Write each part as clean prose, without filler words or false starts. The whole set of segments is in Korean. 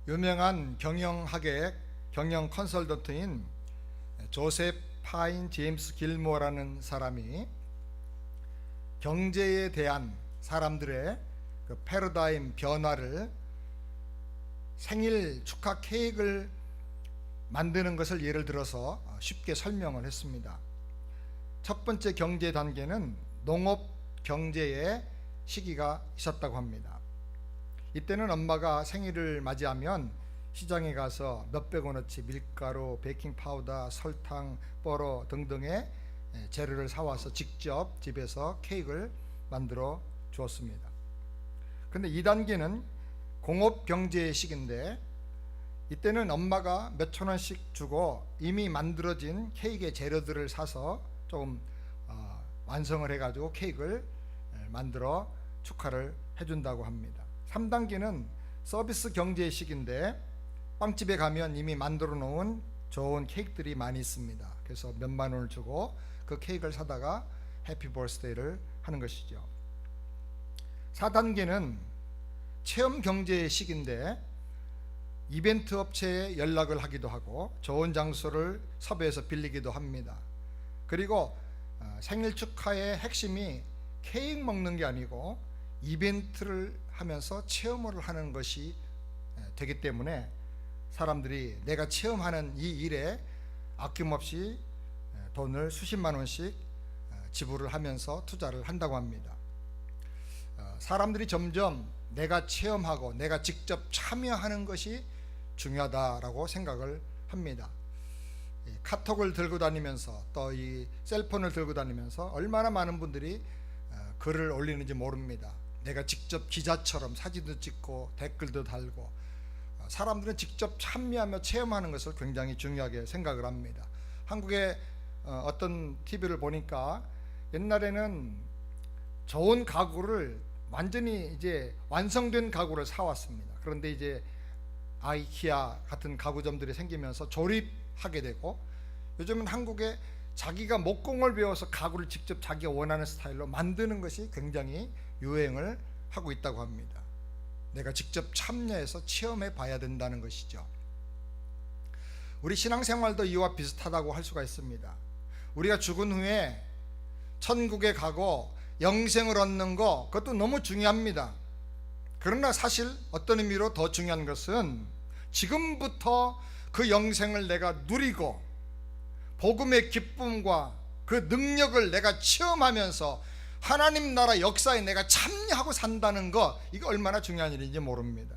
유명한 경영학의 경영 컨설턴트인 조셉 파인 제임스 길모어라는 사람이 경제에 대한 사람들의 그 패러다임 변화를 생일 축하 케이크를 만드는 것을 예를 들어서 쉽게 설명을 했습니다. 첫 번째 경제 단계는 농업 경제의 시기가 있었다고 합니다. 이때는 엄마가 생일을 맞이하면 시장에 가서 몇백 원어치 밀가루, 베이킹 파우더, 설탕, 뽀로 등등의 재료를 사와서 직접 집에서 케이크를 만들어 주었습니다. 그런데 2단계는 공업 경제의 시기인데, 이때는 엄마가 몇천 원씩 주고 이미 만들어진 케이크의 재료들을 사서 조금 완성을 해가지고 케이크를 만들어 축하를 해준다고 합니다. 3단계는 서비스 경제의 시기인데, 빵집에 가면 이미 만들어 놓은 좋은 케이크들이 많이 있습니다. 그래서 몇만 원을 주고 그 케이크를 사다가 해피 버스데이를 하는 것이죠. 4단계는 체험 경제의 시기인데, 이벤트 업체에 연락을 하기도 하고 좋은 장소를 섭외해서 빌리기도 합니다. 그리고 생일 축하의 핵심이 케이크 먹는 게 아니고 이벤트를 하면서 체험을 하는 것이 되기 때문에 사람들이 내가 체험하는 이 일에 아낌없이 돈을 수십만 원씩 지불을 하면서 투자를 한다고 합니다. 사람들이 점점 내가 체험하고 내가 직접 참여하는 것이 중요하다라고 생각을 합니다. 카톡을 들고 다니면서 또 이 셀폰을 들고 다니면서 얼마나 많은 분들이 글을 올리는지 모릅니다. 내가 직접 기자처럼 사진도 찍고 댓글도 달고, 사람들은 직접 참여하며 체험하는 것을 굉장히 중요하게 생각을 합니다. 한국의 어떤 TV를 보니까 옛날에는 좋은 가구를 완전히 이제 완성된 가구를 사왔습니다. 그런데 이제 아이키아 같은 가구점들이 생기면서 조립하게 되고, 요즘은 한국에 자기가 목공을 배워서 가구를 직접 자기가 원하는 스타일로 만드는 것이 굉장히 유행을 하고 있다고 합니다. 내가 직접 참여해서 체험해 봐야 된다는 것이죠. 우리 신앙생활도 이와 비슷하다고 할 수가 있습니다. 우리가 죽은 후에 천국에 가고 영생을 얻는 것, 그것도 너무 중요합니다. 그러나 사실 어떤 의미로 더 중요한 것은 지금부터 그 영생을 내가 누리고 복음의 기쁨과 그 능력을 내가 체험하면서 하나님 나라 역사에 내가 참여하고 산다는 것, 이거 얼마나 중요한 일인지 모릅니다.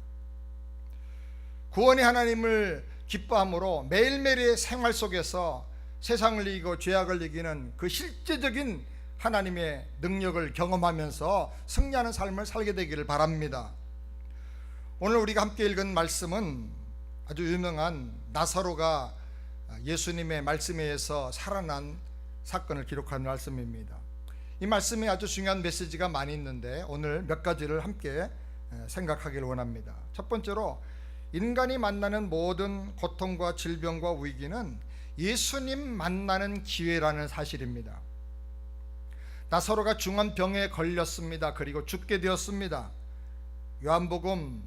구원의 하나님을 기뻐함으로 매일매일의 생활 속에서 세상을 이기고 죄악을 이기는 그 실제적인 하나님의 능력을 경험하면서 승리하는 삶을 살게 되기를 바랍니다. 오늘 우리가 함께 읽은 말씀은 아주 유명한 나사로가 예수님의 말씀에 의해서 살아난 사건을 기록한 말씀입니다. 이 말씀에 아주 중요한 메시지가 많이 있는데 오늘 몇 가지를 함께 생각하기를 원합니다. 첫 번째로, 인간이 만나는 모든 고통과 질병과 위기는 예수님 만나는 기회라는 사실입니다. 나사로가 중한 병에 걸렸습니다. 그리고 죽게 되었습니다. 요한복음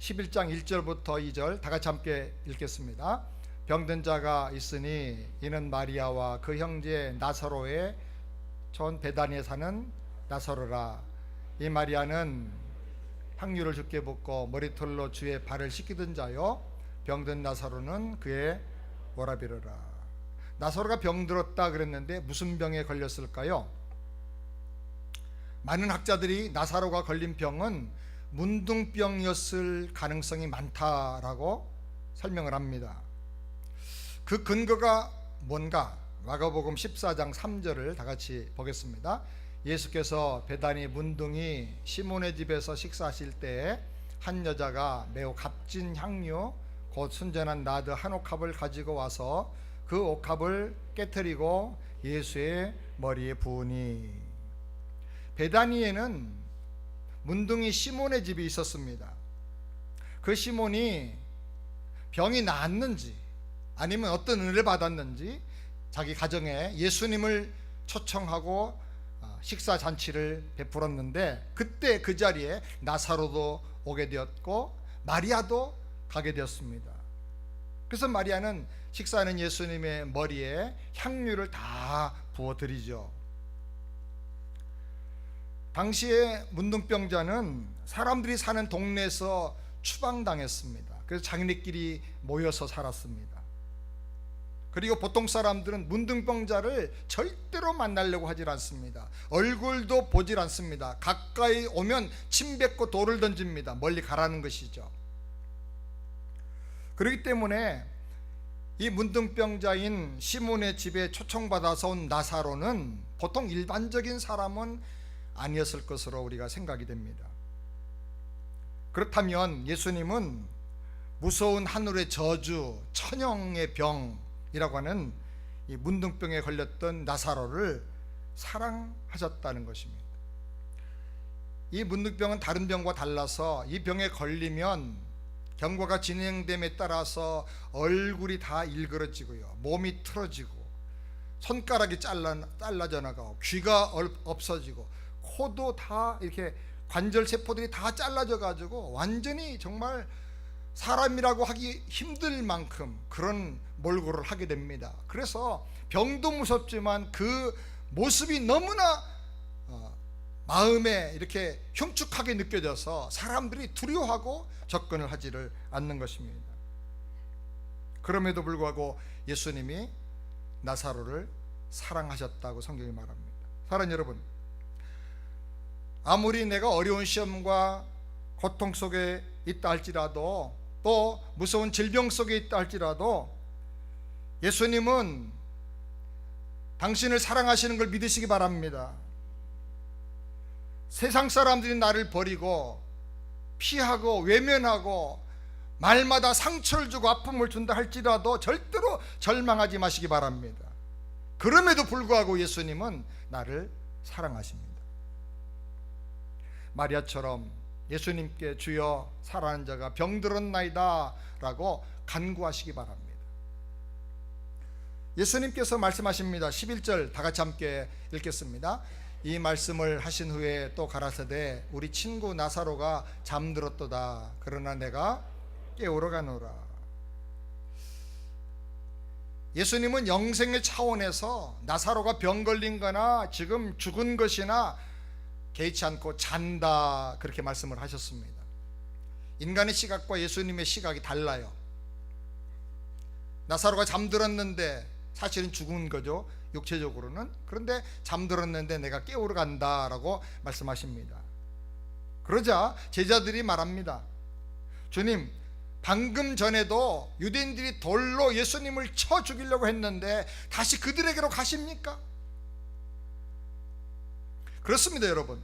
11장 1절부터 2절 다 같이 함께 읽겠습니다. 병든 자가 있으니 이는 마리아와 그 형제 나사로의 전 베다니에 사는 나사로라. 이 마리아는 향유를 주께 붓고 머리털로 주의 발을 씻기던 자요, 병든 나사로는 그의 오라비르라. 나사로가 병들었다 그랬는데 무슨 병에 걸렸을까요? 많은 학자들이 나사로가 걸린 병은 문둥병이었을 가능성이 많다라고 설명을 합니다. 그 근거가 뭔가? 마가복음 14장 3절을 다 같이 보겠습니다. 예수께서 베다니 문둥이 시몬의 집에서 식사하실 때에 한 여자가 매우 값진 향유 곧 순전한 나드 한 옥합을 가지고 와서 그 옥합을 깨트리고 예수의 머리에 부으니. 베다니에는 문둥이 시몬의 집이 있었습니다. 그 시몬이 병이 나았는지 아니면 어떤 은혜를 받았는지 자기 가정에 예수님을 초청하고 식사 잔치를 베풀었는데, 그때 그 자리에 나사로도 오게 되었고 마리아도 가게 되었습니다. 그래서 마리아는 식사하는 예수님의 머리에 향유를 다 부어드리죠. 당시에 문둥병자는 사람들이 사는 동네에서 추방당했습니다. 그래서 자기네끼리 모여서 살았습니다. 그리고 보통 사람들은 문둥병자를 절대로 만나려고 하질 않습니다. 얼굴도 보질 않습니다. 가까이 오면 침 뱉고 돌을 던집니다. 멀리 가라는 것이죠. 그렇기 때문에 이 문둥병자인 시몬의 집에 초청받아서 온 나사로는 보통 일반적인 사람은 아니었을 것으로 우리가 생각이 됩니다. 그렇다면 예수님은 무서운 하늘의 저주, 천형의 병이라고 하는 이 문둥병에 걸렸던 나사로를 사랑하셨다는 것입니다. 이 문둥병은 다른 병과 달라서 이 병에 걸리면 경과가 진행됨에 따라서 얼굴이 다 일그러지고요, 몸이 틀어지고 손가락이 잘라져 나가고 귀가 없어지고 코도 다 이렇게 관절 세포들이 다 잘라져 가지고 완전히 정말 사람이라고 하기 힘들 만큼 그런 몰골을 하게 됩니다. 그래서 병도 무섭지만 그 모습이 너무나 마음에 이렇게 흉측하게 느껴져서 사람들이 두려워하고 접근을 하지를 않는 것입니다. 그럼에도 불구하고 예수님이 나사로를 사랑하셨다고 성경이 말합니다. 사랑하는 여러분, 아무리 내가 어려운 시험과 고통 속에 있다 할지라도, 또 무서운 질병 속에 있다 할지라도 예수님은 당신을 사랑하시는 걸 믿으시기 바랍니다. 세상 사람들이 나를 버리고 피하고 외면하고 말마다 상처를 주고 아픔을 준다 할지라도 절대로 절망하지 마시기 바랍니다. 그럼에도 불구하고 예수님은 나를 사랑하십니다. 마리아처럼 예수님께 주여 사랑하는 자가 병들었나이다 라고 간구하시기 바랍니다. 예수님께서 말씀하십니다. 11절 다 같이 함께 읽겠습니다. 이 말씀을 하신 후에 또 가라사대 우리 친구 나사로가 잠들었도다. 그러나 내가 깨우러 가노라. 예수님은 영생의 차원에서 나사로가 병 걸린 거나 지금 죽은 것이나 개의치 않고 잔다 그렇게 말씀을 하셨습니다. 인간의 시각과 예수님의 시각이 달라요. 나사로가 잠들었는데 사실은 죽은 거죠, 육체적으로는. 그런데 잠들었는데 내가 깨우러 간다라고 말씀하십니다. 그러자 제자들이 말합니다. 주님, 방금 전에도 유대인들이 돌로 예수님을 쳐 죽이려고 했는데 다시 그들에게로 가십니까? 그렇습니다, 여러분.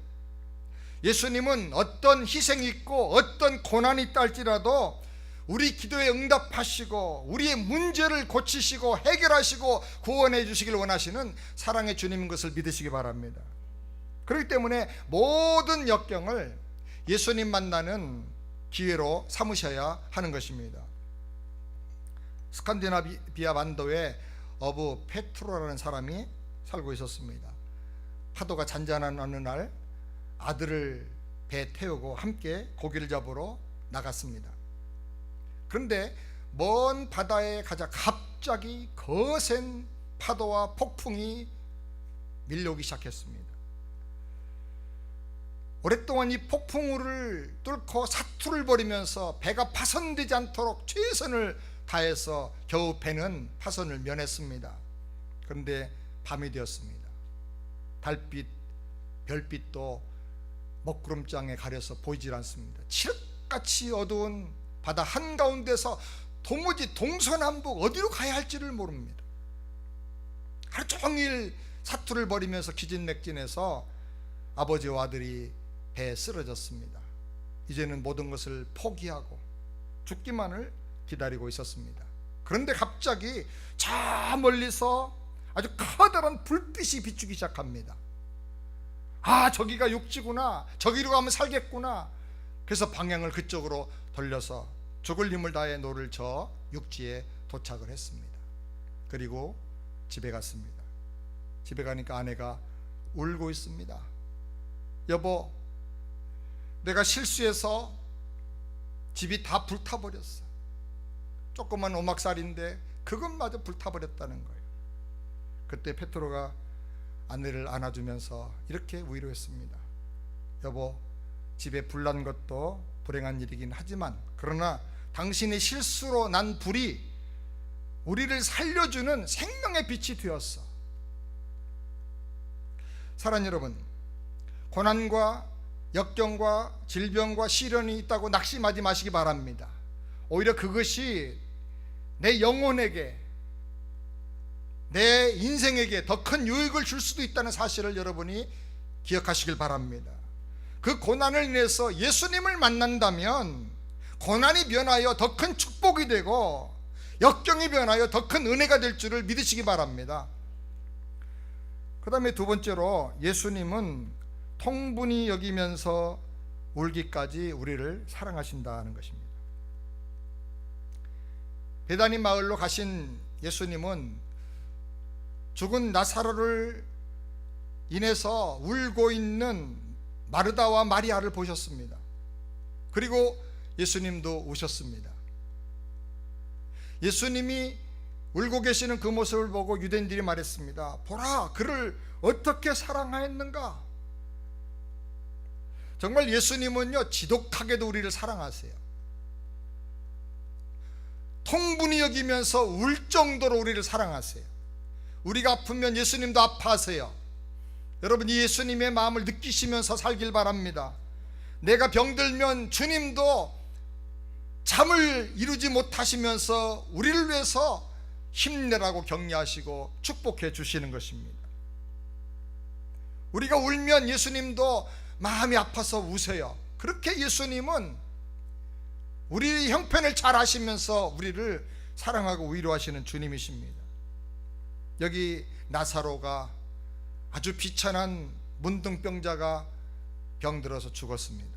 예수님은 어떤 희생이 있고 어떤 고난이 있다 할지라도 우리 기도에 응답하시고 우리의 문제를 고치시고 해결하시고 구원해 주시길 원하시는 사랑의 주님인 것을 믿으시기 바랍니다. 그렇기 때문에 모든 역경을 예수님 만나는 기회로 삼으셔야 하는 것입니다. 스칸디나비아 반도에 어부 페트로라는 사람이 살고 있었습니다. 파도가 잔잔한 어느 날 아들을 배에 태우고 함께 고기를 잡으러 나갔습니다. 그런데 먼 바다에 가자 갑자기 거센 파도와 폭풍이 밀려오기 시작했습니다. 오랫동안 이 폭풍우를 뚫고 사투를 벌이면서 배가 파손되지 않도록 최선을 다해서 겨우 배는 파손을 면했습니다. 그런데 밤이 되었습니다. 달빛, 별빛도 먹구름장에 가려서 보이질 않습니다. 칠흑같이 어두운 바다 한가운데서 도무지 동서남북 어디로 가야 할지를 모릅니다. 하루 종일 사투를 벌이면서 기진맥진해서 아버지와 아들이 배에 쓰러졌습니다. 이제는 모든 것을 포기하고 죽기만을 기다리고 있었습니다. 그런데 갑자기 저 멀리서 아주 커다란 불빛이 비추기 시작합니다. 아, 저기가 육지구나, 저기로 가면 살겠구나. 그래서 방향을 그쪽으로 돌려서 죽을 힘을 다해 노를 저 육지에 도착을 했습니다. 그리고 집에 갔습니다. 집에 가니까 아내가 울고 있습니다. 여보, 내가 실수해서 집이 다 불타버렸어. 조그만 오막살인데 그것마저 불타버렸다는 거예요. 그때 베드로가 아내를 안아주면서 이렇게 위로했습니다. 여보, 집에 불난 것도 불행한 일이긴 하지만 그러나 당신의 실수로 난 불이 우리를 살려주는 생명의 빛이 되었어. 사랑하는 여러분, 고난과 역경과 질병과 시련이 있다고 낙심하지 마시기 바랍니다. 오히려 그것이 내 영혼에게, 내 인생에게 더 큰 유익을 줄 수도 있다는 사실을 여러분이 기억하시길 바랍니다. 그 고난을 인해서 예수님을 만난다면 고난이 변하여 더 큰 축복이 되고 역경이 변하여 더 큰 은혜가 될 줄을 믿으시기 바랍니다. 그 다음에 두 번째로, 예수님은 통분히 여기면서 울기까지 우리를 사랑하신다는 것입니다. 베다니 마을로 가신 예수님은 죽은 나사로를 인해서 울고 있는 마르다와 마리아를 보셨습니다. 그리고 예수님도 우셨습니다. 예수님이 울고 계시는 그 모습을 보고 유대인들이 말했습니다. 보라, 그를 어떻게 사랑하였는가. 정말 예수님은요, 지독하게도 우리를 사랑하세요. 통분히 여기면서 울 정도로 우리를 사랑하세요. 우리가 아프면 예수님도 아파하세요. 여러분, 이 예수님의 마음을 느끼시면서 살길 바랍니다. 내가 병들면 주님도 잠을 이루지 못하시면서 우리를 위해서 힘내라고 격려하시고 축복해 주시는 것입니다. 우리가 울면 예수님도 마음이 아파서 우세요. 그렇게 예수님은 우리 형편을 잘 아시면서 우리를 사랑하고 위로하시는 주님이십니다. 여기 나사로가, 아주 비천한 문둥병자가 병들어서 죽었습니다.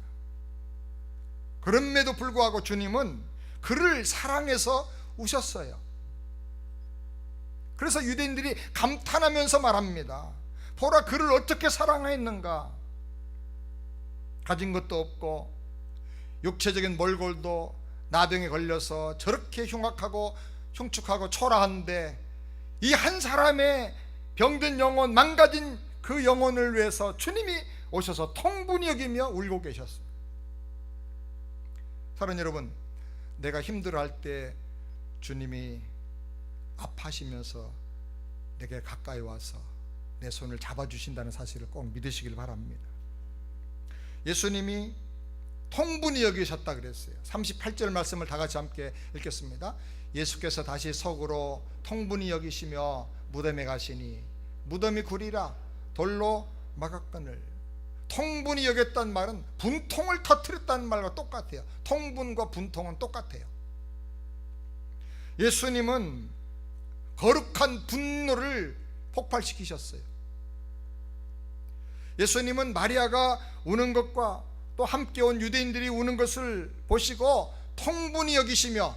그럼에도 불구하고 주님은 그를 사랑해서 우셨어요. 그래서 유대인들이 감탄하면서 말합니다. 보라, 그를 어떻게 사랑했는가. 가진 것도 없고 육체적인 몰골도 나병에 걸려서 저렇게 흉악하고 흉측하고 초라한데 이 한 사람의 병든 영혼, 망가진 그 영혼을 위해서 주님이 오셔서 통분히 여기며 울고 계셨습니다. 사랑하는 여러분, 내가 힘들어할 때 주님이 아파하시면서 내게 가까이 와서 내 손을 잡아주신다는 사실을 꼭 믿으시길 바랍니다. 예수님이 통분히 여기셨다 그랬어요. 38절 말씀을 다 같이 함께 읽겠습니다. 예수께서 다시 속으로 통분히 여기시며 무덤에 가시니 무덤이 구리라 돌로 막았거늘. 통분히 여겼다는 말은 분통을 터뜨렸다는 말과 똑같아요. 통분과 분통은 똑같아요. 예수님은 거룩한 분노를 폭발시키셨어요. 예수님은 마리아가 우는 것과 또 함께 온 유대인들이 우는 것을 보시고 통분히 여기시며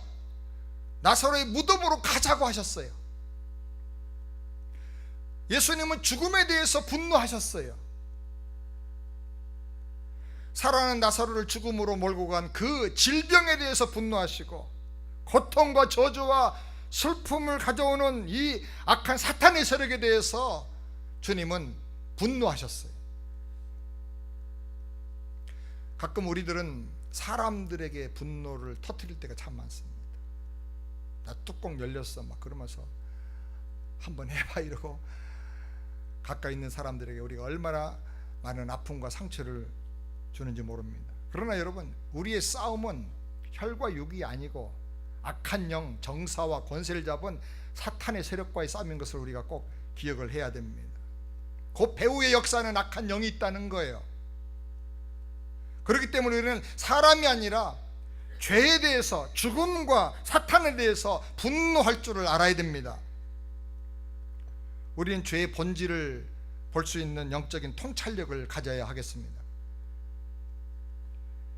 나사로의 무덤으로 가자고 하셨어요. 예수님은 죽음에 대해서 분노하셨어요. 살아나는 나사로를 죽음으로 몰고 간 그 질병에 대해서 분노하시고 고통과 저주와 슬픔을 가져오는 이 악한 사탄의 세력에 대해서 주님은 분노하셨어요. 가끔 우리들은 사람들에게 분노를 터뜨릴 때가 참 많습니다. 나 뚜껑 열렸어 막 그러면서 한번 해봐 이러고 가까이 있는 사람들에게 우리가 얼마나 많은 아픔과 상처를 주는지 모릅니다. 그러나 여러분, 우리의 싸움은 혈과 육이 아니고 악한 영, 정사와 권세를 잡은 사탄의 세력과의 싸움인 것을 우리가 꼭 기억을 해야 됩니다. 그 배후의 역사는 악한 영이 있다는 거예요. 그렇기 때문에 우리는 사람이 아니라 죄에 대해서, 죽음과 사탄에 대해서 분노할 줄을 알아야 됩니다. 우리는 죄의 본질을 볼 수 있는 영적인 통찰력을 가져야 하겠습니다.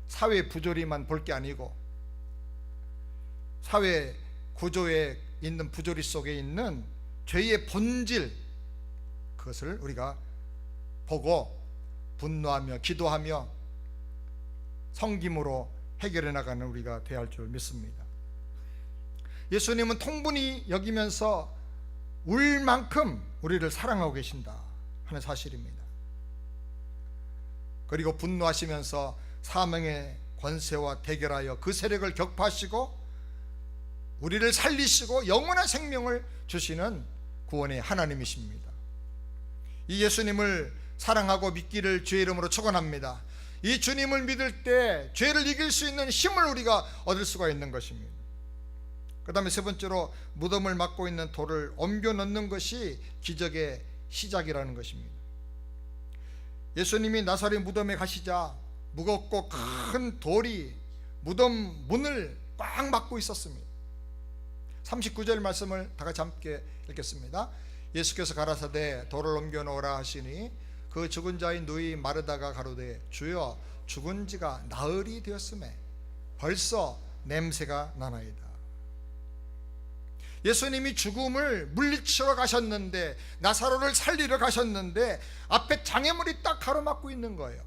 사회 부조리만 볼 게 아니고 사회 구조에 있는 부조리 속에 있는 죄의 본질, 그것을 우리가 보고 분노하며 기도하며 성김으로 해결해 나가는 우리가 되어야 할 줄 믿습니다. 예수님은 통분히 여기면서 울 만큼 우리를 사랑하고 계신다 하는 사실입니다. 그리고 분노하시면서 사명의 권세와 대결하여 그 세력을 격파하시고 우리를 살리시고 영원한 생명을 주시는 구원의 하나님이십니다. 이 예수님을 사랑하고 믿기를 주의 이름으로 축원합니다. 이 주님을 믿을 때 죄를 이길 수 있는 힘을 우리가 얻을 수가 있는 것입니다. 그 다음에 세 번째로, 무덤을 막고 있는 돌을 옮겨 넣는 것이 기적의 시작이라는 것입니다. 예수님이 나사렛 무덤에 가시자 무겁고 큰 돌이 무덤 문을 꽉 막고 있었습니다. 39절 말씀을 다 같이 함께 읽겠습니다. 예수께서 가라사대 돌을 옮겨 놓으라 하시니 그 죽은 자인 누이 마르다가 가로되 주여 죽은 지가 나흘이 되었음에 벌써 냄새가 나나이다. 예수님이 죽음을 물리치러 가셨는데, 나사로를 살리러 가셨는데 앞에 장애물이 딱 가로막고 있는 거예요.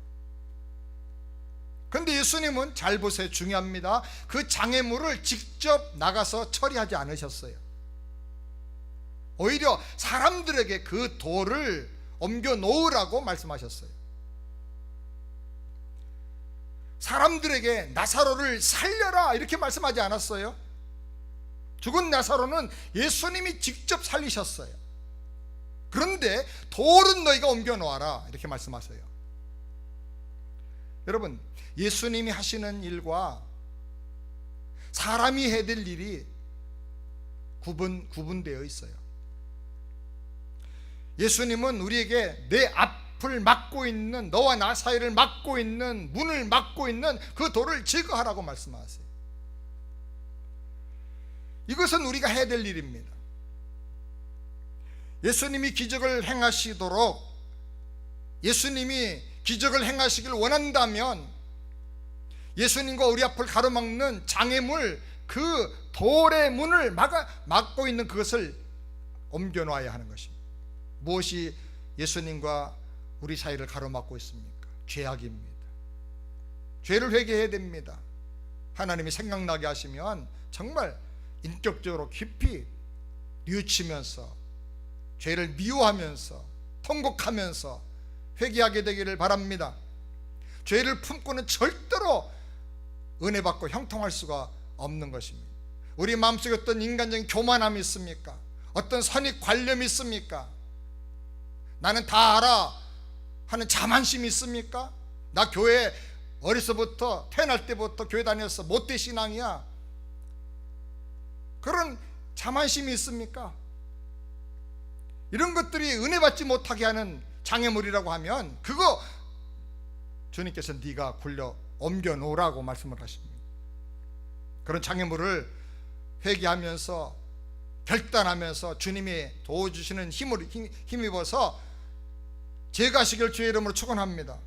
그런데 예수님은, 잘 보세요, 중요합니다, 그 장애물을 직접 나가서 처리하지 않으셨어요. 오히려 사람들에게 그 돌을 옮겨 놓으라고 말씀하셨어요. 사람들에게 나사로를 살려라 이렇게 말씀하지 않았어요. 죽은 나사로는 예수님이 직접 살리셨어요. 그런데 돌은 너희가 옮겨 놓아라 이렇게 말씀하세요. 여러분, 예수님이 하시는 일과 사람이 해야 될 일이 구분되어 있어요. 예수님은 우리에게 내 앞을 막고 있는, 너와 나 사이를 막고 있는, 문을 막고 있는 그 돌을 제거하라고 말씀하세요. 이것은 우리가 해야 될 일입니다. 예수님이 기적을 행하시도록, 예수님이 기적을 행하시길 원한다면 예수님과 우리 앞을 가로막는 장애물, 그 돌의 문을 막고 있는 그것을 옮겨 놔야 하는 것입니다. 무엇이 예수님과 우리 사이를 가로막고 있습니까? 죄악입니다. 죄를 회개해야 됩니다. 하나님이 생각나게 하시면 정말 인격적으로 깊이 뉘우치면서 죄를 미워하면서 통곡하면서 회개하게 되기를 바랍니다. 죄를 품고는 절대로 은혜 받고 형통할 수가 없는 것입니다. 우리 마음속에 어떤 인간적인 교만함이 있습니까? 어떤 선입관념이 있습니까? 나는 다 알아 하는 자만심이 있습니까? 나 교회 어려서부터, 태어날 때부터 교회 다녔어, 못돼 신앙이야, 그런 자만심이 있습니까? 이런 것들이 은혜 받지 못하게 하는 장애물이라고 하면 그거 주님께서 네가 굴려 옮겨 놓으라고 말씀을 하십니다. 그런 장애물을 회개하면서 결단하면서 주님이 도와주시는 힘입어서 제거하시길 주의 이름으로 축원합니다.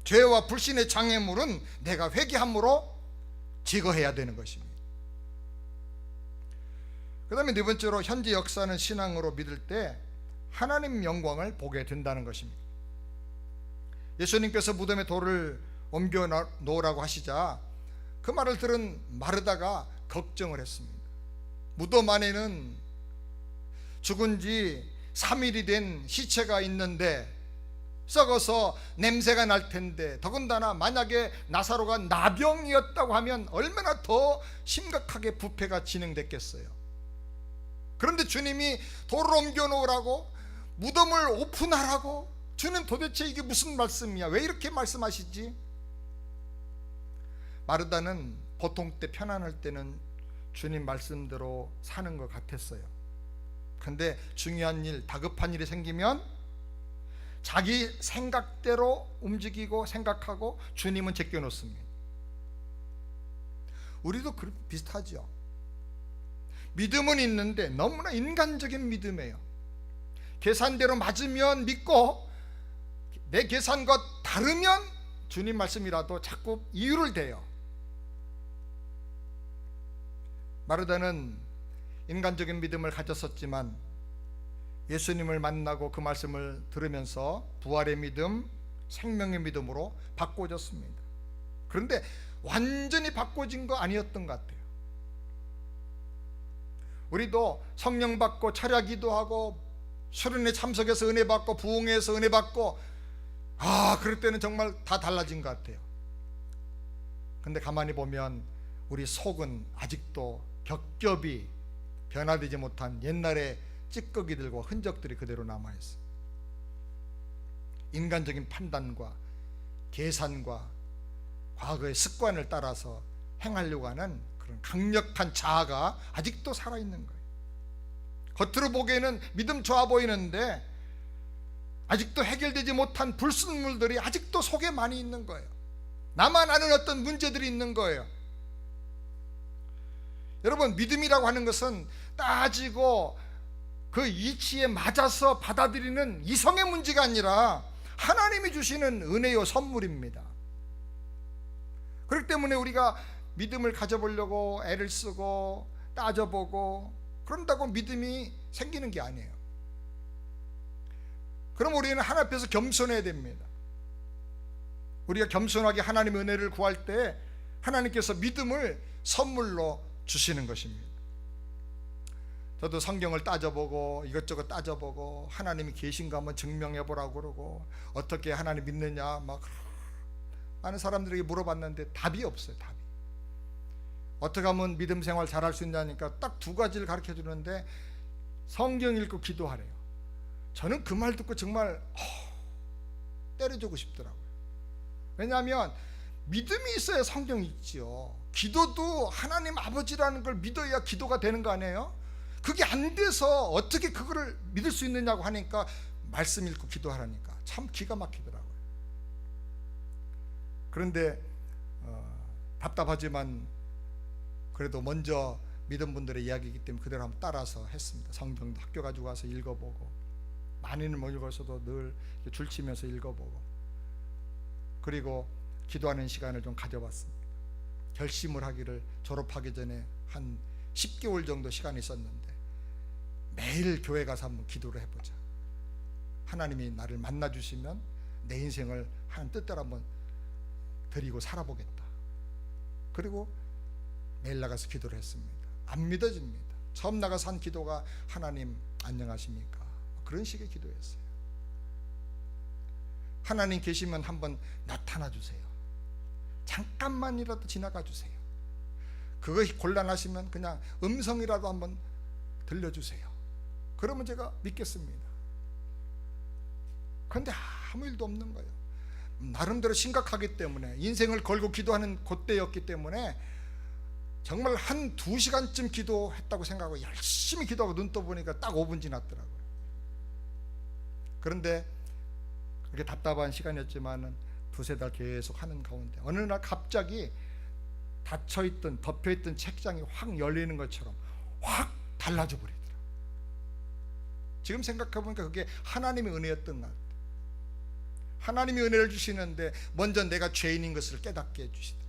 죄와 불신의 장애물은 내가 회개함으로 제거해야 되는 것입니다. 그 다음에 네 번째로, 현재 역사는 신앙으로 믿을 때 하나님 영광을 보게 된다는 것입니다. 예수님께서 무덤에 돌을 옮겨 놓으라고 하시자 그 말을 들은 마르다가 걱정을 했습니다. 무덤 안에는 죽은 지 3일이 된 시체가 있는데 썩어서 냄새가 날 텐데, 더군다나 만약에 나사로가 나병이었다고 하면 얼마나 더 심각하게 부패가 진행됐겠어요. 그런데 주님이 돌을 옮겨 놓으라고, 무덤을 오픈하라고, 주님 도대체 이게 무슨 말씀이야? 왜 이렇게 말씀하시지? 마르다는 보통 때, 편안할 때는 주님 말씀대로 사는 것 같았어요. 그런데 중요한 일, 다급한 일이 생기면 자기 생각대로 움직이고 생각하고 주님은 제껴놓습니다. 우리도 비슷하죠. 믿음은 있는데 너무나 인간적인 믿음이에요. 계산대로 맞으면 믿고, 내 계산과 다르면 주님 말씀이라도 자꾸 이유를 대요. 마르다는 인간적인 믿음을 가졌었지만 예수님을 만나고 그 말씀을 들으면서 부활의 믿음, 생명의 믿음으로 바꿔졌습니다. 그런데 완전히 바꿔진 거 아니었던 것 같아요. 우리도 성령 받고 철야 기도하고 수련회 참석해서 은혜 받고 부흥해서 은혜 받고 그럴 때는 정말 다 달라진 것 같아요. 근데 가만히 보면 우리 속은 아직도 겹겹이 변화되지 못한 옛날의 찌꺼기들과 흔적들이 그대로 남아있어요. 인간적인 판단과 계산과 과거의 습관을 따라서 행하려고 하는 그런 강력한 자아가 아직도 살아있는 거예요. 겉으로 보기에는 믿음 좋아 보이는데 아직도 해결되지 못한 불순물들이 아직도 속에 많이 있는 거예요. 나만 아는 어떤 문제들이 있는 거예요. 여러분, 믿음이라고 하는 것은 따지고 그 이치에 맞아서 받아들이는 이성의 문제가 아니라 하나님이 주시는 은혜요 선물입니다. 그렇기 때문에 우리가 믿음을 가져보려고 애를 쓰고 따져보고 그런다고 믿음이 생기는 게 아니에요. 그럼 우리는 하나님 앞에서 겸손해야 됩니다. 우리가 겸손하게 하나님의 은혜를 구할 때 하나님께서 믿음을 선물로 주시는 것입니다. 저도 성경을 따져보고 이것저것 따져보고 하나님이 계신가 한번 증명해보라고 그러고 어떻게 하나님 믿느냐 막 많은 사람들에게 물어봤는데 답이 없어요. 답이. 어떻게 하면 믿음 생활 잘할 수 있냐니까 딱 두 가지를 가르쳐 주는데 성경 읽고 기도하래요. 저는 그 말 듣고 정말 때려주고 싶더라고요. 왜냐하면 믿음이 있어야 성경이 있지요. 기도도 하나님 아버지라는 걸 믿어야 기도가 되는 거 아니에요? 그게 안 돼서 어떻게 그거를 믿을 수 있느냐고 하니까 말씀 읽고 기도하라니까 참 기가 막히더라고요. 그런데 답답하지만 그래도 먼저 믿은 분들의 이야기이기 때문에 그대로 한번 따라서 했습니다. 성경도 학교 가지고 와서 읽어보고 많이는 못 읽어서도 늘 줄치면서 읽어보고 그리고 기도하는 시간을 좀 가져봤습니다. 결심을 하기를 졸업하기 전에 한 10개월 정도 시간이 있었는데 매일 교회 가서 한번 기도를 해보자. 하나님이 나를 만나주시면 내 인생을 하나님 뜻대로 한번 드리고 살아보겠다. 그리고 매일 나가서 기도를 했습니다. 안 믿어집니다. 처음 나가서 한 기도가 하나님 안녕하십니까? 그런 식의 기도였어요. 하나님 계시면 한번 나타나 주세요. 잠깐만이라도 지나가 주세요. 그것이 곤란하시면 그냥 음성이라도 한번 들려주세요. 그러면 제가 믿겠습니다. 그런데 아무 일도 없는 거예요. 나름대로 심각하기 때문에 인생을 걸고 기도하는 그때였기 때문에 정말 한 2시간쯤 기도했다고 생각하고 열심히 기도하고 눈 떠보니까 딱 5분 지났더라고요. 그런데 그렇게 답답한 시간이었지만 2-3달 계속 하는 가운데 어느 날 갑자기 닫혀있던 덮여있던 책장이 확 열리는 것처럼 확 달라져 버리더라고요. 지금 생각해보니까 그게 하나님의 은혜였던 것 같아요. 하나님이 은혜를 주시는데 먼저 내가 죄인인 것을 깨닫게 해주시더라고요.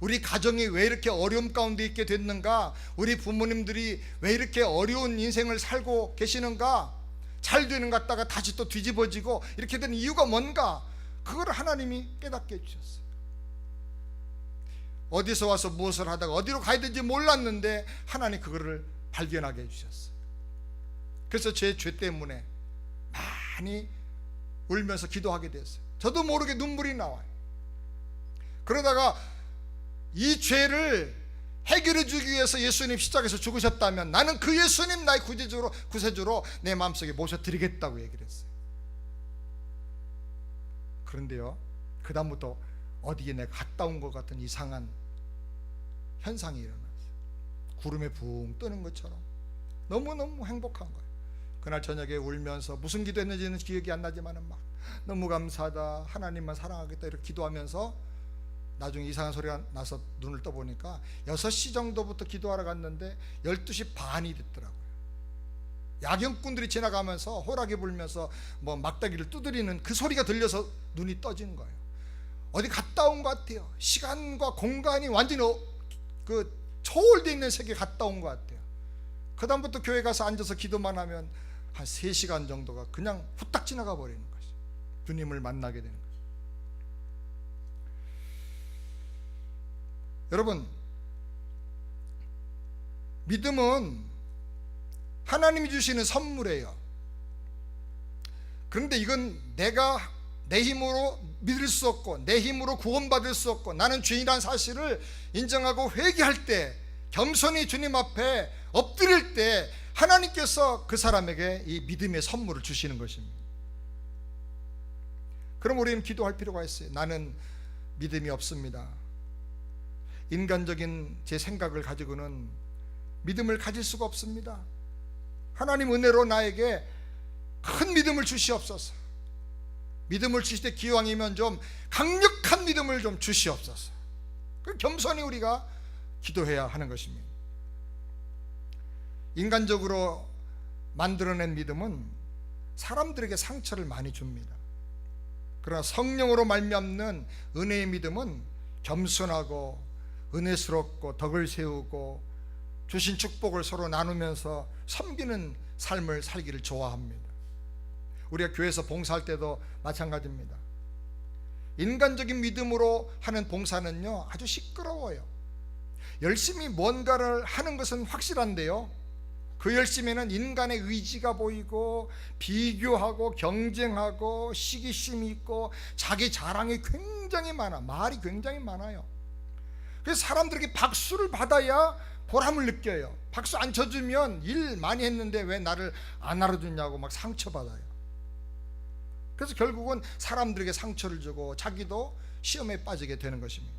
우리 가정이 왜 이렇게 어려움 가운데 있게 됐는가? 우리 부모님들이 왜 이렇게 어려운 인생을 살고 계시는가? 잘 되는 것 같다가 다시 또 뒤집어지고 이렇게 된 이유가 뭔가? 그걸 하나님이 깨닫게 해주셨어요. 어디서 와서 무엇을 하다가 어디로 가야 되는지 몰랐는데 하나님 그거를 발견하게 해주셨어요. 그래서 제 죄 때문에 많이 울면서 기도하게 됐어요. 저도 모르게 눈물이 나와요. 그러다가 이 죄를 해결해 주기 위해서 예수님 십자가에서 죽으셨다면 나는 그 예수님 나의 구세주로 내 마음속에 모셔드리겠다고 얘기를 했어요. 그런데요, 그 다음부터 어디에 내가 갔다 온 것 같은 이상한 현상이 일어났어요. 구름에 붕 뜨는 것처럼 너무너무 행복한 거예요. 그날 저녁에 울면서 무슨 기도했는지는 기억이 안 나지만은 막 너무 감사하다, 하나님만 사랑하겠다 이렇게 기도하면서 나중에 이상한 소리가 나서 눈을 떠보니까 6시 정도부터 기도하러 갔는데 12시 반이 됐더라고요. 야경꾼들이 지나가면서 호랑이 불면서 뭐 막다기를 두드리는 그 소리가 들려서 눈이 떠진 거예요. 어디 갔다 온 것 같아요. 시간과 공간이 완전히 그 초월되어 있는 세계에 갔다 온 것 같아요. 그 다음부터 교회 가서 앉아서 기도만 하면 한 3시간 정도가 그냥 후딱 지나가 버리는 것이죠. 주님을 만나게 되는 거죠. 여러분, 믿음은 하나님이 주시는 선물이에요. 그런데 이건 내가 내 힘으로 믿을 수 없고 내 힘으로 구원받을 수 없고 나는 죄인이라는 사실을 인정하고 회개할 때, 겸손히 주님 앞에 엎드릴 때 하나님께서 그 사람에게 이 믿음의 선물을 주시는 것입니다. 그럼 우리는 기도할 필요가 있어요. 나는 믿음이 없습니다. 인간적인 제 생각을 가지고는 믿음을 가질 수가 없습니다. 하나님 은혜로 나에게 큰 믿음을 주시옵소서. 믿음을 주실 때 기왕이면 좀 강력한 믿음을 좀 주시옵소서. 겸손히 우리가 기도해야 하는 것입니다. 인간적으로 만들어낸 믿음은 사람들에게 상처를 많이 줍니다. 그러나 성령으로 말미암는 은혜의 믿음은 겸손하고 은혜스럽고 덕을 세우고 주신 축복을 서로 나누면서 섬기는 삶을 살기를 좋아합니다. 우리가 교회에서 봉사할 때도 마찬가지입니다. 인간적인 믿음으로 하는 봉사는요, 아주 시끄러워요. 열심히 뭔가를 하는 것은 확실한데요, 그 열심에는 인간의 의지가 보이고 비교하고 경쟁하고 시기심이 있고 자기 자랑이 굉장히 많아, 말이 굉장히 많아요. 그래서 사람들에게 박수를 받아야 보람을 느껴요. 박수 안 쳐주면 일 많이 했는데 왜 나를 안 알아주냐고 막 상처받아요. 그래서 결국은 사람들에게 상처를 주고 자기도 시험에 빠지게 되는 것입니다.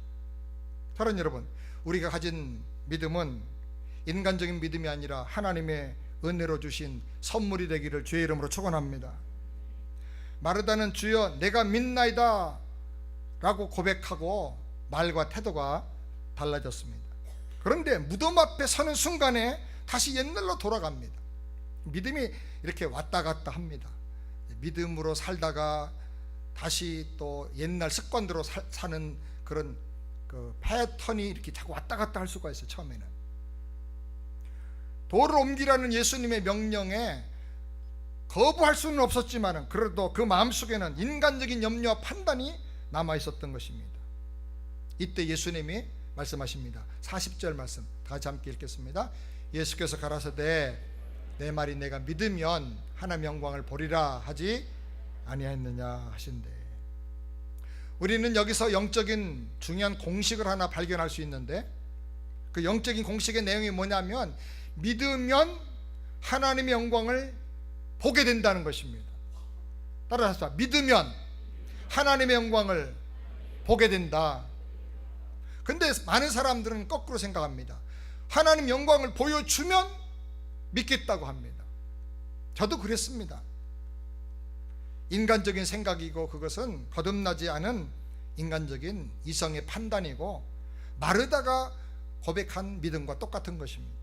사랑하는 여러분, 우리가 가진 믿음은 인간적인 믿음이 아니라 하나님의 은혜로 주신 선물이 되기를 주의 이름으로 축원합니다. 마르다는 주여 내가 믿나이다 라고 고백하고 말과 태도가 달라졌습니다. 그런데 무덤 앞에 서는 순간에 다시 옛날로 돌아갑니다. 믿음이 이렇게 왔다 갔다 합니다. 믿음으로 살다가 다시 또 옛날 습관대로 사는 그런 그 패턴이 이렇게 자꾸 왔다 갔다 할 수가 있어요. 처음에는 돌을 옮기라는 예수님의 명령에 거부할 수는 없었지만 그래도 그 마음속에는 인간적인 염려와 판단이 남아 있었던 것입니다. 이때 예수님이 말씀하십니다. 40절 말씀 다 같이 함께 읽겠습니다. 예수께서 가라사대 내 말이 내가 믿으면 하나님 영광을 보리라 하지 아니하였느냐 하신대. 우리는 여기서 영적인 중요한 공식을 하나 발견할 수 있는데, 그 영적인 공식의 내용이 뭐냐면 믿으면 하나님의 영광을 보게 된다는 것입니다. 따라서 믿으면 하나님의 영광을 보게 된다. 근데 많은 사람들은 거꾸로 생각합니다. 하나님 영광을 보여주면 믿겠다고 합니다. 저도 그랬습니다. 인간적인 생각이고 그것은 거듭나지 않은 인간적인 이성의 판단이고 마르다가 고백한 믿음과 똑같은 것입니다.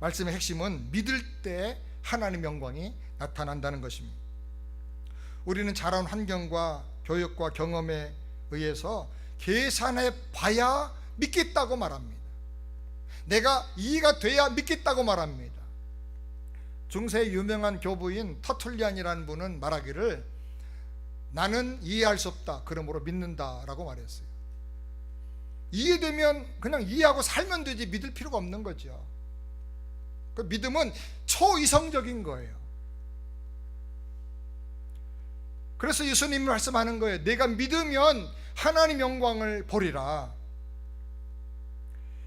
말씀의 핵심은 믿을 때 하나님 영광이 나타난다는 것입니다. 우리는 자라온 환경과 교육과 경험에 의해서 계산해 봐야 믿겠다고 말합니다. 내가 이해가 돼야 믿겠다고 말합니다. 중세의 유명한 교부인 터툴리안이라는 분은 말하기를 나는 이해할 수 없다, 그러므로 믿는다라고 말했어요. 이해되면 그냥 이해하고 살면 되지 믿을 필요가 없는 거죠. 그 믿음은 초이성적인 거예요. 그래서 예수님이 말씀하는 거예요. 내가 믿으면 하나님 영광을 보리라.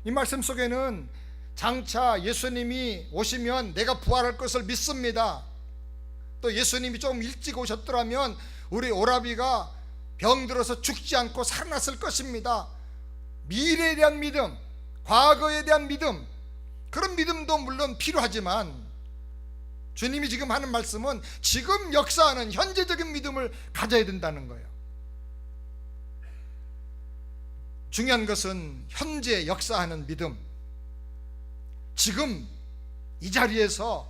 이 말씀 속에는 장차 예수님이 오시면 내가 부활할 것을 믿습니다. 또 예수님이 좀 일찍 오셨더라면 우리 오라비가 병들어서 죽지 않고 살아났을 것입니다. 미래에 대한 믿음, 과거에 대한 믿음, 그런 믿음도 물론 필요하지만 주님이 지금 하는 말씀은 지금 역사하는 현재적인 믿음을 가져야 된다는 거예요. 중요한 것은 현재 역사하는 믿음, 지금 이 자리에서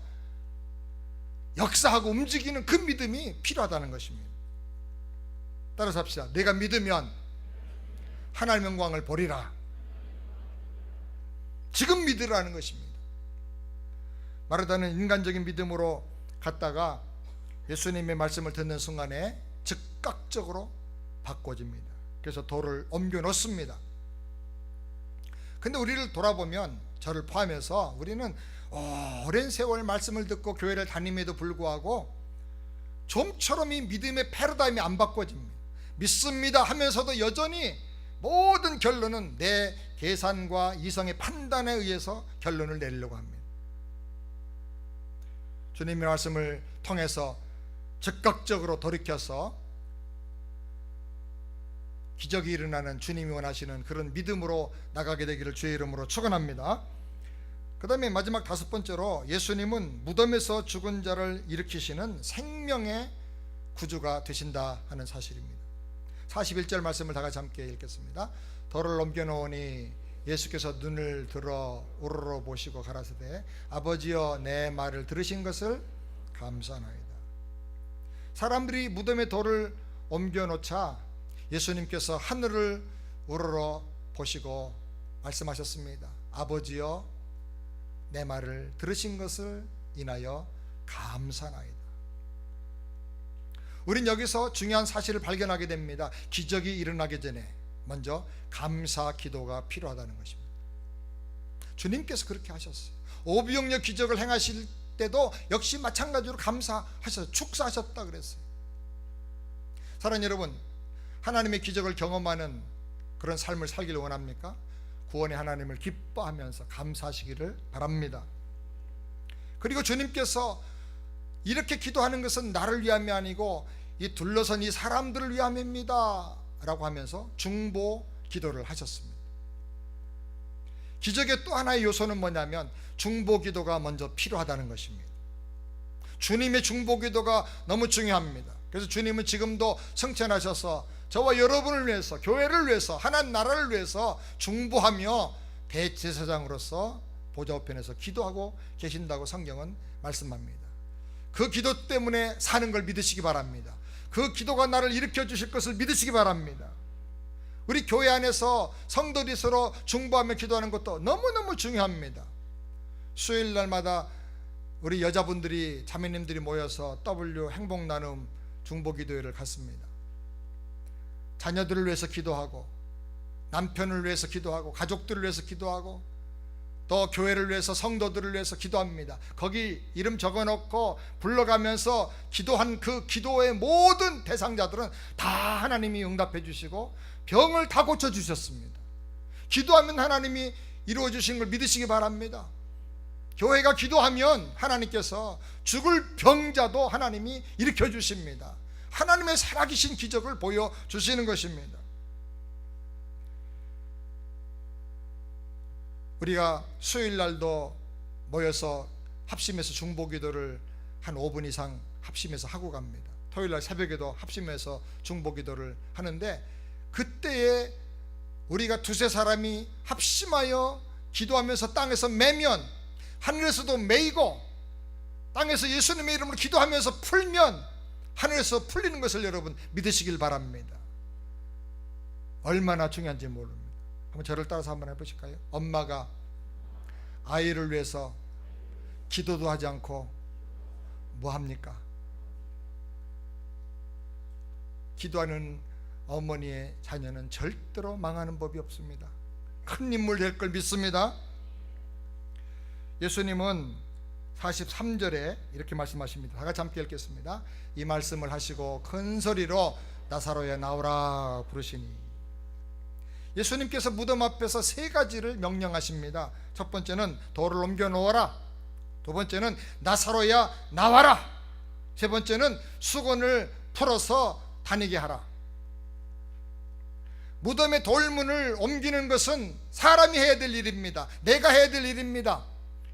역사하고 움직이는 그 믿음이 필요하다는 것입니다. 따라서 합시다. 내가 믿으면 하나님 영광을 보리라. 지금 믿으라는 것입니다. 마르다는 인간적인 믿음으로 갔다가 예수님의 말씀을 듣는 순간에 즉각적으로 바꿔집니다. 그래서 돌을 옮겨 놓습니다. 근데 우리를 돌아보면 저를 포함해서 우리는 오랜 세월 말씀을 듣고 교회를 다님에도 불구하고 좀처럼 이 믿음의 패러다임이 안 바꿔집니다. 믿습니다 하면서도 여전히 모든 결론은 내 계산과 이성의 판단에 의해서 결론을 내리려고 합니다. 주님의 말씀을 통해서 즉각적으로 돌이켜서 기적이 일어나는 주님이 원하시는 그런 믿음으로 나가게 되기를 주의 이름으로 축원합니다. 그 다음에 마지막 5번째로 예수님은 무덤에서 죽은 자를 일으키시는 생명의 구주가 되신다 하는 사실입니다. 41절 말씀을 다 같이 함께 읽겠습니다. 돌을 넘겨놓으니 예수께서 눈을 들어 우러러 보시고 가라사대 아버지여 내 말을 들으신 것을 감사하나이다. 사람들이 무덤에 돌을 옮겨놓자 예수님께서 하늘을 우러러 보시고 말씀하셨습니다. 아버지여 내 말을 들으신 것을 인하여 감사하나이다. 우린 여기서 중요한 사실을 발견하게 됩니다. 기적이 일어나기 전에 먼저 감사 기도가 필요하다는 것입니다. 주님께서 그렇게 하셨어요. 오병이어 기적을 행하실 때도 역시 마찬가지로 감사하셨어요. 축사하셨다 그랬어요. 사랑하는 여러분, 하나님의 기적을 경험하는 그런 삶을 살기를 원합니까? 구원의 하나님을 기뻐하면서 감사하시기를 바랍니다. 그리고 주님께서 이렇게 기도하는 것은 나를 위함이 아니고 이 둘러선 이 사람들을 위함입니다 라고 하면서 중보 기도를 하셨습니다. 기적의 또 하나의 요소는 뭐냐면 중보 기도가 먼저 필요하다는 것입니다. 주님의 중보 기도가 너무 중요합니다. 그래서 주님은 지금도 성천하셔서 저와 여러분을 위해서, 교회를 위해서, 하나님 나라를 위해서 중보하며 대제사장으로서 보좌 우편에서 기도하고 계신다고 성경은 말씀합니다. 그 기도 때문에 사는 걸 믿으시기 바랍니다. 그 기도가 나를 일으켜 주실 것을 믿으시기 바랍니다. 우리 교회 안에서 성도들이 서로 중보하며 기도하는 것도 너무너무 중요합니다. 수요일 날마다 우리 여자분들이, 자매님들이 모여서 W 행복 나눔 중보 기도회를 갖습니다. 자녀들을 위해서 기도하고, 남편을 위해서 기도하고, 가족들을 위해서 기도하고, 또 교회를 위해서, 성도들을 위해서 기도합니다. 거기 이름 적어놓고 불러가면서 기도한 그 기도의 모든 대상자들은 다 하나님이 응답해 주시고 병을 다 고쳐주셨습니다. 기도하면 하나님이 이루어 주신 걸 믿으시기 바랍니다. 교회가 기도하면 하나님께서 죽을 병자도 하나님이 일으켜 주십니다. 하나님의 살아계신 기적을 보여주시는 것입니다. 우리가 수요일 날도 모여서 합심해서 중보기도를 한 5분 이상 합심해서 하고 갑니다. 토요일 날 새벽에도 합심해서 중보기도를 하는데, 그때에 우리가 두세 사람이 합심하여 기도하면서 땅에서 매면 하늘에서도 매이고, 땅에서 예수님의 이름으로 기도하면서 풀면 하늘에서 풀리는 것을 여러분 믿으시길 바랍니다. 얼마나 중요한지 모릅니다. 한번 저를 따라서 한번 해보실까요? 엄마가 아이를 위해서 기도도 하지 않고 뭐 합니까? 기도하는 어머니의 자녀는 절대로 망하는 법이 없습니다. 큰 인물 될 걸 믿습니다. 예수님은 43절에 이렇게 말씀하십니다. 다 같이 함께 읽겠습니다. 이 말씀을 하시고 큰 소리로 나사로야 나오라 부르시니. 예수님께서 무덤 앞에서 3가지를 명령하십니다. 첫 번째는 돌을 옮겨 놓아라. 두 번째는 나사로야 나와라. 세 번째는 수건을 풀어서 다니게 하라. 무덤의 돌문을 옮기는 것은 사람이 해야 될 일입니다. 내가 해야 될 일입니다.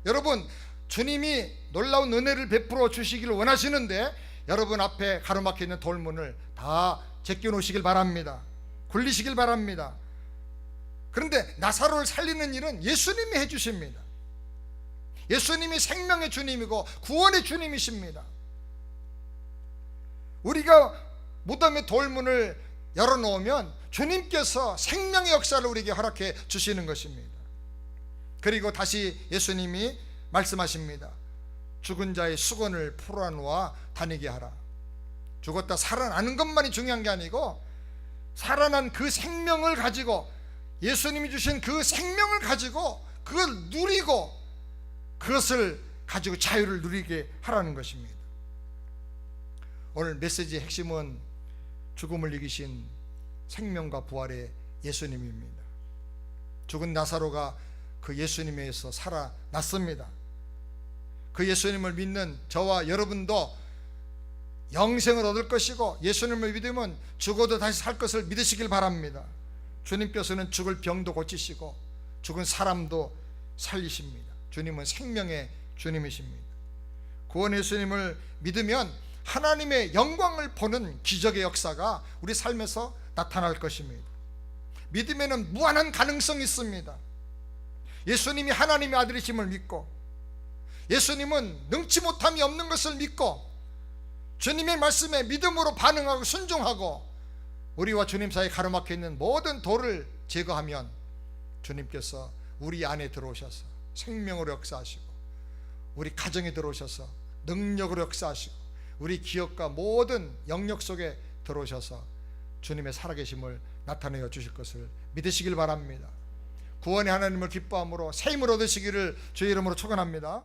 여러분, 주님이 놀라운 은혜를 베풀어 주시기를 원하시는데 여러분 앞에 가로막혀 있는 돌문을 다 제껴 놓으시길 바랍니다. 굴리시길 바랍니다. 그런데 나사로를 살리는 일은 예수님이 해주십니다. 예수님이 생명의 주님이고 구원의 주님이십니다. 우리가 무덤의 돌문을 열어놓으면 주님께서 생명의 역사를 우리에게 허락해 주시는 것입니다. 그리고 다시 예수님이 말씀하십니다. 죽은 자의 수건을 풀어놓아 다니게 하라. 죽었다 살아나는 것만이 중요한 게 아니고 살아난 그 생명을 가지고, 예수님이 주신 그 생명을 가지고 그걸 누리고 그것을 가지고 자유를 누리게 하라는 것입니다. 오늘 메시지의 핵심은 죽음을 이기신 생명과 부활의 예수님입니다. 죽은 나사로가 그 예수님에 의해서 살아났습니다. 그 예수님을 믿는 저와 여러분도 영생을 얻을 것이고, 예수님을 믿으면 죽어도 다시 살 것을 믿으시길 바랍니다. 주님께서는 죽을 병도 고치시고 죽은 사람도 살리십니다. 주님은 생명의 주님이십니다. 구원 예수님을 믿으면 하나님의 영광을 보는 기적의 역사가 우리 삶에서 나타날 것입니다. 믿음에는 무한한 가능성이 있습니다. 예수님이 하나님의 아들이심을 믿고, 예수님은 능치 못함이 없는 것을 믿고, 주님의 말씀에 믿음으로 반응하고 순종하고, 우리와 주님 사이에 가로막혀 있는 모든 돌을 제거하면 주님께서 우리 안에 들어오셔서 생명으로 역사하시고, 우리 가정에 들어오셔서 능력으로 역사하시고, 우리 기업과 모든 영역 속에 들어오셔서 주님의 살아계심을 나타내어 주실 것을 믿으시길 바랍니다. 구원의 하나님을 기뻐함으로 새 힘을 얻으시기를 주의 이름으로 축원합니다.